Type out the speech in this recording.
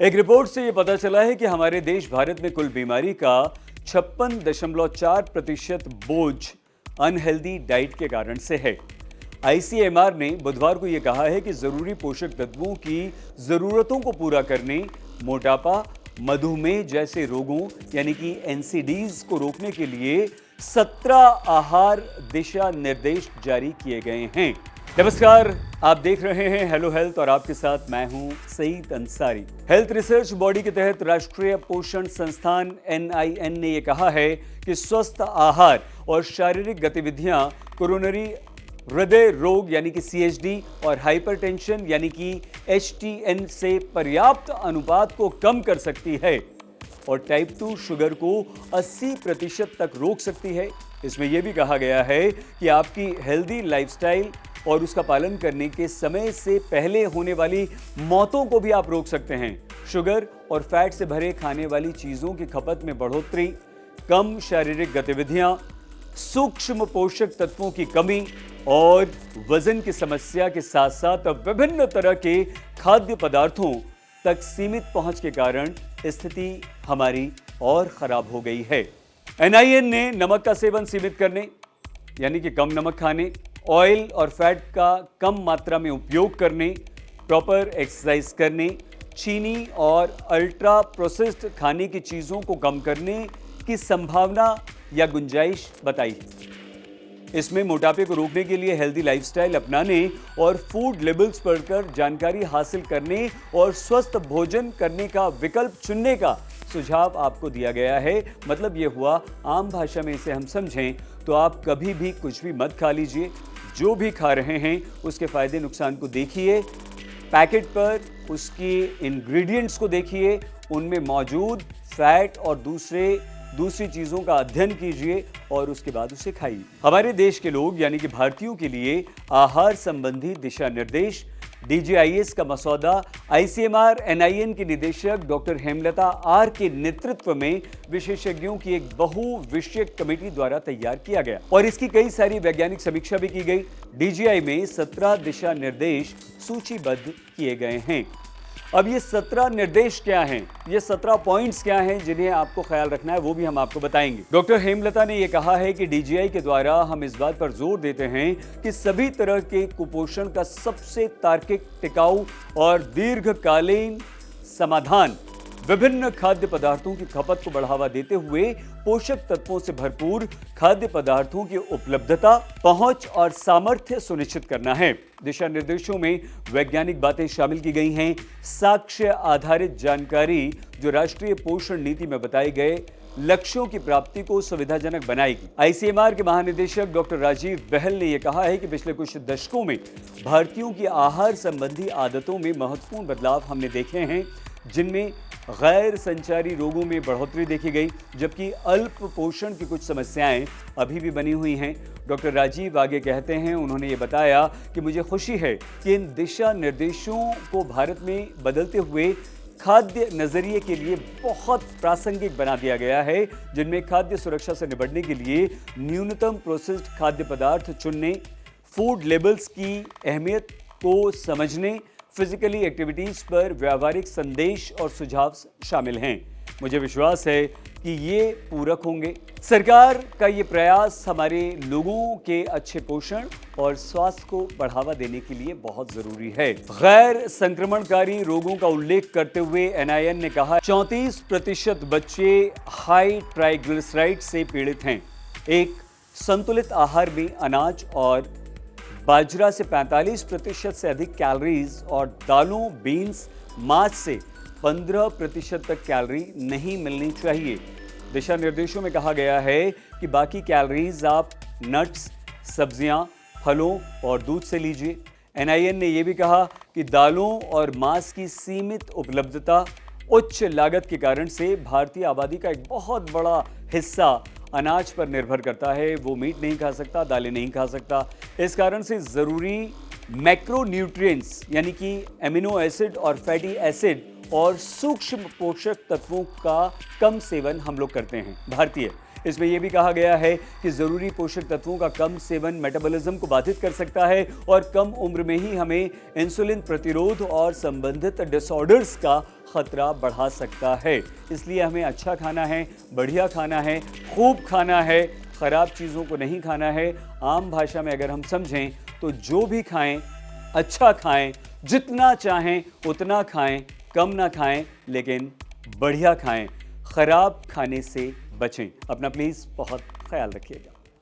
एक रिपोर्ट से ये पता चला है कि हमारे देश भारत में कुल बीमारी का 56.4% बोझ अनहेल्दी डाइट के कारण से है। आईसीएमआर ने बुधवार को यह कहा है कि जरूरी पोषक तत्वों की जरूरतों को पूरा करने, मोटापा, मधुमेह जैसे रोगों यानी कि एनसीडीज को रोकने के लिए 17 आहार दिशा निर्देश जारी किए गए हैं। नमस्कार, आप देख रहे हैं हेलो हेल्थ और आपके साथ मैं हूं Saeed Ansari. Health research body के तहत राष्ट्रीय पोषण संस्थान NIN ने यह कहा है कि स्वस्थ आहार और शारीरिक गतिविधियां कोरोनरी हृदय रोग यानी कि CHD और हाइपरटेंशन यानी कि HTN से पर्याप्त अनुपात को कम कर सकती है और टाइप 2 शुगर को 80% तक रोक सकती है। इसमें यह भी कहा गया है कि आपकी हेल्दी लाइफस्टाइल और उसका पालन करने के समय से पहले होने वाली मौतों को भी आप रोक सकते हैं। शुगर और फैट से भरे खाने वाली चीजों की खपत में बढ़ोतरी, कम शारीरिक गतिविधियां, सूक्ष्म पोषक तत्वों की कमी और वजन की समस्या के साथ साथ विभिन्न तरह के खाद्य पदार्थों तक सीमित पहुंच के कारण स्थिति हमारी और खराब हो गई है। NIN ने नमक का सेवन सीमित करने यानी कि कम नमक खाने, ऑयल और फैट का कम मात्रा में उपयोग करने, प्रॉपर एक्सरसाइज करने, चीनी और अल्ट्रा प्रोसेस्ड खाने की चीज़ों को कम करने की संभावना या गुंजाइश बताई। इसमें मोटापे को रोकने के लिए हेल्दी लाइफस्टाइल अपनाने और फूड लेबल्स पढ़कर जानकारी हासिल करने और स्वस्थ भोजन करने का विकल्प चुनने का सुझाव आपको दिया गया है। मतलब यह हुआ, आम भाषा में इसे हम समझें तो आप कभी भी कुछ भी मत खा लीजिए। जो भी खा रहे हैं उसके फायदे नुकसान को देखिए, पैकेट पर उसके इंग्रेडिएंट्स को देखिए, उनमें मौजूद फैट और दूसरी चीज़ों का अध्ययन कीजिए और उसके बाद उसे खाइए। हमारे देश के लोग यानी कि भारतीयों के लिए आहार संबंधी दिशा निर्देश DGIS का मसौदा ICMR NIN के निदेशक डॉक्टर हेमलता R के नेतृत्व में विशेषज्ञों की एक बहुविषयक कमेटी द्वारा तैयार किया गया और इसकी कई सारी वैज्ञानिक समीक्षा भी की गई। DGI में 17 दिशा निर्देश सूचीबद्ध किए गए हैं। अब ये 17 निर्देश क्या हैं, ये 17 पॉइंट्स क्या हैं जिन्हें आपको ख्याल रखना है, वो भी हम आपको बताएंगे। डॉक्टर हेमलता ने यह कहा है कि DGI के द्वारा हम इस बात पर जोर देते हैं कि सभी तरह के कुपोषण का सबसे तार्किक, टिकाऊ और दीर्घकालीन समाधान विभिन्न खाद्य पदार्थों की खपत को बढ़ावा देते हुए पोषक तत्वों से भरपूर खाद्य पदार्थों की उपलब्धता, पहुंच और सामर्थ्य सुनिश्चित करना है। दिशा निर्देशों में वैज्ञानिक बातें शामिल की गई हैं, साक्ष्य आधारित जानकारी जो राष्ट्रीय पोषण नीति में बताए गए लक्ष्यों की प्राप्ति को सुविधाजनक बनाएगी। ICMR के महानिदेशक डॉक्टर राजीव बहल ने यह कहा है कि पिछले कुछ दशकों में भारतीयों की आहार संबंधी आदतों में महत्वपूर्ण बदलाव हमने देखे हैं, जिनमें गैर संचारी रोगों में बढ़ोतरी देखी गई, जबकि अल्प पोषण की कुछ समस्याएं अभी भी बनी हुई हैं। डॉक्टर राजीव आगे कहते हैं, उन्होंने ये बताया कि मुझे खुशी है कि इन दिशा निर्देशों को भारत में बदलते हुए खाद्य नजरिए के लिए बहुत प्रासंगिक बना दिया गया है, जिनमें खाद्य सुरक्षा से निपटने के लिए न्यूनतम प्रोसेस्ड खाद्य पदार्थ चुनने, फूड लेबल्स की अहमियत को समझने, फिजिकली एक्टिविटीज पर व्यावहारिक संदेश और सुझाव शामिल हैं। मुझे विश्वास है कि ये पूरक होंगे। सरकार का ये प्रयास हमारे लोगों के अच्छे पोषण और स्वास्थ्य को बढ़ावा देने के लिए बहुत जरूरी है। गैर संक्रमणकारी रोगों का उल्लेख करते हुए NIN ने कहा 34% बच्चे हाई ट्राइग्लिसराइड से पीड़ित हैं। एक संतुलित आहार में अनाज और बाजरा से 45% से अधिक कैलोरीज और दालों, बीन्स, मांस से 15% तक कैलोरी नहीं मिलनी चाहिए। दिशा निर्देशों में कहा गया है कि बाकी कैलोरीज आप नट्स, सब्जियां, फलों और दूध से लीजिए। NIN ने यह भी कहा कि दालों और मांस की सीमित उपलब्धता, उच्च लागत के कारण से भारतीय आबादी का एक बहुत बड़ा हिस्सा अनाज पर निर्भर करता है। वो मीट नहीं खा सकता, दालें नहीं खा सकता। इस कारण से ज़रूरी मैक्रोन्यूट्रिएंट्स यानी कि एमिनो एसिड और फैटी एसिड और सूक्ष्म पोषक तत्वों का कम सेवन हम लोग करते हैं भारतीय। इसमें यह भी कहा गया है कि ज़रूरी पोषक तत्वों का कम सेवन मेटाबॉलिज्म को बाधित कर सकता है और कम उम्र में ही हमें इंसुलिन प्रतिरोध और संबंधित डिसऑर्डर्स का खतरा बढ़ा सकता है। इसलिए हमें अच्छा खाना है, बढ़िया खाना है, खूब खाना है, खराब चीज़ों को नहीं खाना है। आम भाषा में अगर हम समझें तो जो भी खाएं अच्छा खाएं, जितना चाहें उतना खाएं, कम ना खाएं लेकिन बढ़िया खाएं, खराब खाने से बचें। अपना प्लीज़ बहुत ख्याल रखिएगा।